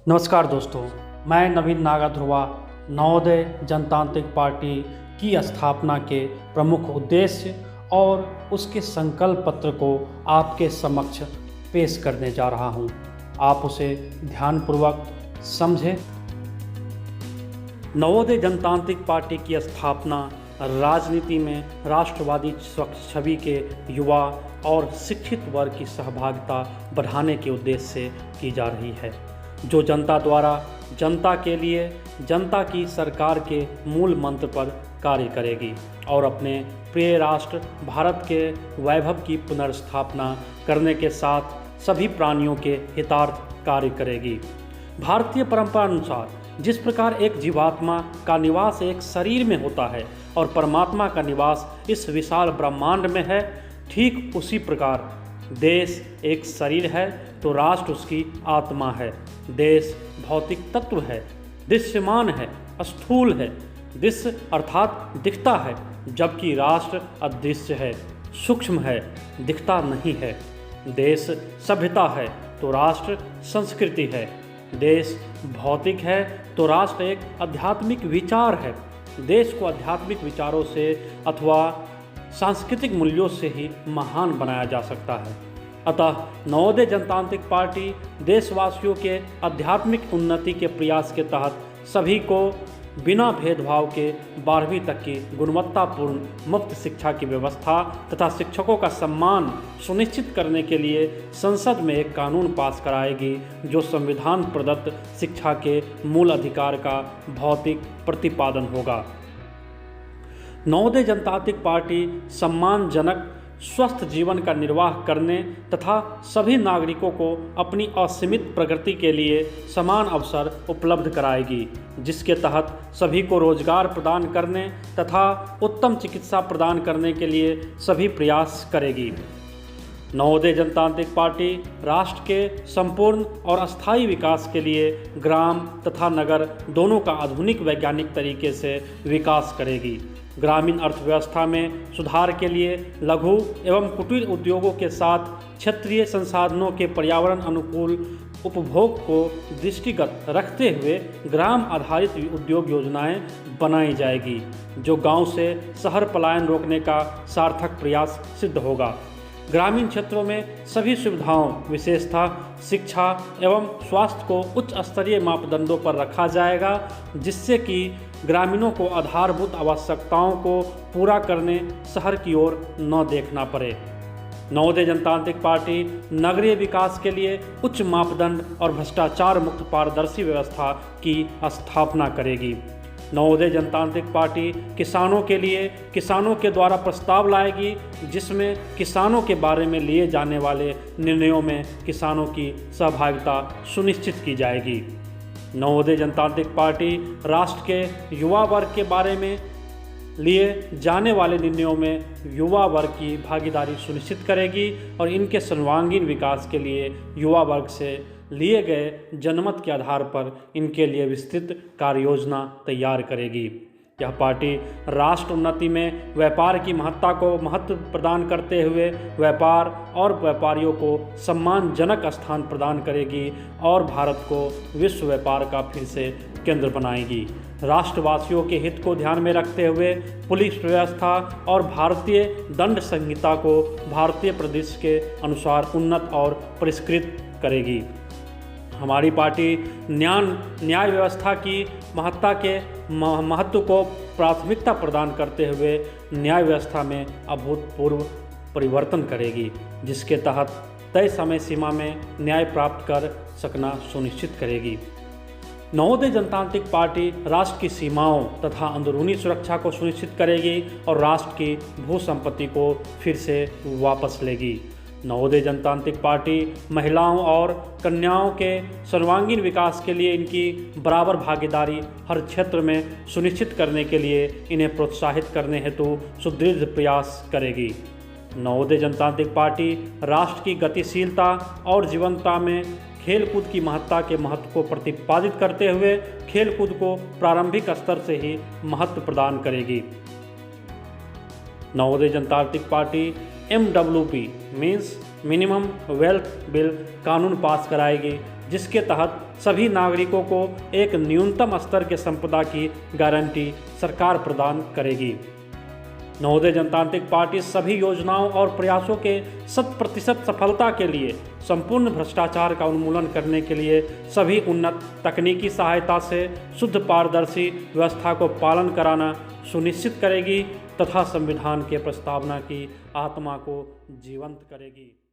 नमस्कार दोस्तों, मैं नवीन नागा ध्रुवा नवोदय जनतांत्रिक पार्टी की स्थापना के प्रमुख उद्देश्य और उसके संकल्प पत्र को आपके समक्ष पेश करने जा रहा हूं। आप उसे ध्यानपूर्वक समझें। नवोदय जनतांत्रिक पार्टी की स्थापना राजनीति में राष्ट्रवादी छवि के युवा और शिक्षित वर्ग की सहभागिता बढ़ाने के उद्देश्य से की जा रही है, जो जनता द्वारा जनता के लिए जनता की सरकार के मूल मंत्र पर कार्य करेगी और अपने प्रिय राष्ट्र भारत के वैभव की पुनर्स्थापना करने के साथ सभी प्राणियों के हितार्थ कार्य करेगी। भारतीय परंपरा अनुसार जिस प्रकार एक जीवात्मा का निवास एक शरीर में होता है और परमात्मा का निवास इस विशाल ब्रह्मांड में है, ठीक उसी प्रकार देश एक शरीर है तो राष्ट्र उसकी आत्मा है। देश भौतिक तत्व है, दृश्यमान है, स्थूल है, दृश्य अर्थात दिखता है, जबकि राष्ट्र अदृश्य है, सूक्ष्म है, दिखता नहीं है। देश सभ्यता है तो राष्ट्र संस्कृति है। देश भौतिक है तो राष्ट्र एक आध्यात्मिक विचार है। देश को आध्यात्मिक विचारों से अथवा सांस्कृतिक मूल्यों से ही महान बनाया जा सकता है। अतः नवोदय जनतांत्रिक पार्टी देशवासियों के आध्यात्मिक उन्नति के प्रयास के तहत सभी को बिना भेदभाव के 12वीं तक की गुणवत्तापूर्ण मुफ्त शिक्षा की व्यवस्था तथा शिक्षकों का सम्मान सुनिश्चित करने के लिए संसद में एक कानून पास कराएगी, जो संविधान प्रदत्त शिक्षा के मूल अधिकार का भौतिक प्रतिपादन होगा। नवोदय जनतांत्रिक पार्टी सम्मानजनक स्वस्थ जीवन का निर्वाह करने तथा सभी नागरिकों को अपनी असीमित प्रगति के लिए समान अवसर उपलब्ध कराएगी, जिसके तहत सभी को रोजगार प्रदान करने तथा उत्तम चिकित्सा प्रदान करने के लिए सभी प्रयास करेगी। नवोदय जनतांत्रिक पार्टी राष्ट्र के संपूर्ण और अस्थायी विकास के लिए ग्राम तथा नगर दोनों का आधुनिक वैज्ञानिक तरीके से विकास करेगी। ग्रामीण अर्थव्यवस्था में सुधार के लिए लघु एवं कुटीर उद्योगों के साथ क्षेत्रीय संसाधनों के पर्यावरण अनुकूल उपभोग को दृष्टिगत रखते हुए ग्राम आधारित उद्योग योजनाएं बनाई जाएगी, जो गांव से शहर पलायन रोकने का सार्थक प्रयास सिद्ध होगा। ग्रामीण क्षेत्रों में सभी सुविधाओं विशेषतः शिक्षा एवं स्वास्थ्य को उच्च स्तरीय मापदंडों पर रखा जाएगा, जिससे कि ग्रामीणों को आधारभूत आवश्यकताओं को पूरा करने शहर की ओर न देखना पड़े। नवोदय जनतांत्रिक पार्टी नगरीय विकास के लिए उच्च मापदंड और भ्रष्टाचार मुक्त पारदर्शी व्यवस्था की स्थापना करेगी। नवोदय जनतांत्रिक पार्टी किसानों के लिए किसानों के द्वारा प्रस्ताव लाएगी, जिसमें किसानों के बारे में लिए जाने वाले निर्णयों में किसानों की सहभागिता सुनिश्चित की जाएगी। नवोदय जनतांत्रिक पार्टी राष्ट्र के युवा वर्ग के बारे में लिए जाने वाले निर्णयों में युवा वर्ग की भागीदारी सुनिश्चित करेगी और इनके सर्वांगीण विकास के लिए युवा वर्ग से लिए गए जनमत के आधार पर इनके लिए विस्तृत कार्य योजना तैयार करेगी। यह पार्टी राष्ट्र उन्नति में व्यापार की महत्ता को महत्व प्रदान करते हुए व्यापार और व्यापारियों को सम्मानजनक स्थान प्रदान करेगी और भारत को विश्व व्यापार का फिर से केंद्र बनाएगी। राष्ट्रवासियों के हित को ध्यान में रखते हुए पुलिस व्यवस्था और भारतीय दंड संहिता को भारतीय परिदृश्य के अनुसार उन्नत और परिष्कृत करेगी। हमारी पार्टी न्याय व्यवस्था की महत्ता के महत्व को प्राथमिकता प्रदान करते हुए न्याय व्यवस्था में अभूतपूर्व परिवर्तन करेगी, जिसके तहत तय समय सीमा में न्याय प्राप्त कर सकना सुनिश्चित करेगी। नवोदय जनतांत्रिक पार्टी राष्ट्र की सीमाओं तथा अंदरूनी सुरक्षा को सुनिश्चित करेगी और राष्ट्र की भू संपत्ति को फिर से वापस लेगी। नवोदय जनतांत्रिक पार्टी महिलाओं और कन्याओं के सर्वांगीण विकास के लिए इनकी बराबर भागीदारी हर क्षेत्र में सुनिश्चित करने के लिए इन्हें प्रोत्साहित करने हेतु सुदृढ़ प्रयास करेगी। नवोदय जनतांत्रिक पार्टी राष्ट्र की गतिशीलता और जीवंतता में खेलकूद की महत्ता के महत्व को प्रतिपादित करते हुए खेलकूद को प्रारंभिक स्तर से ही महत्व प्रदान करेगी। नवोदय जनतांत्रिक party MWP means minimum wealth bill कानून पास कराएगी, जिसके तहत सभी नागरिकों को एक न्यूनतम स्तर के संपदा की गारंटी सरकार प्रदान करेगी। नवोदय जनतांत्रिक पार्टी सभी योजनाओं और प्रयासों के 100% सफलता के लिए संपूर्ण भ्रष्टाचार का उन्मूलन करने के लिए सभी उन्नत तकनीकी सहायता से शुद्ध पारदर्शी व्यवस्था को पालन कराना सुनिश्चित करेगी तथा संविधान के प्रस्तावना की आत्मा को जीवंत करेगी।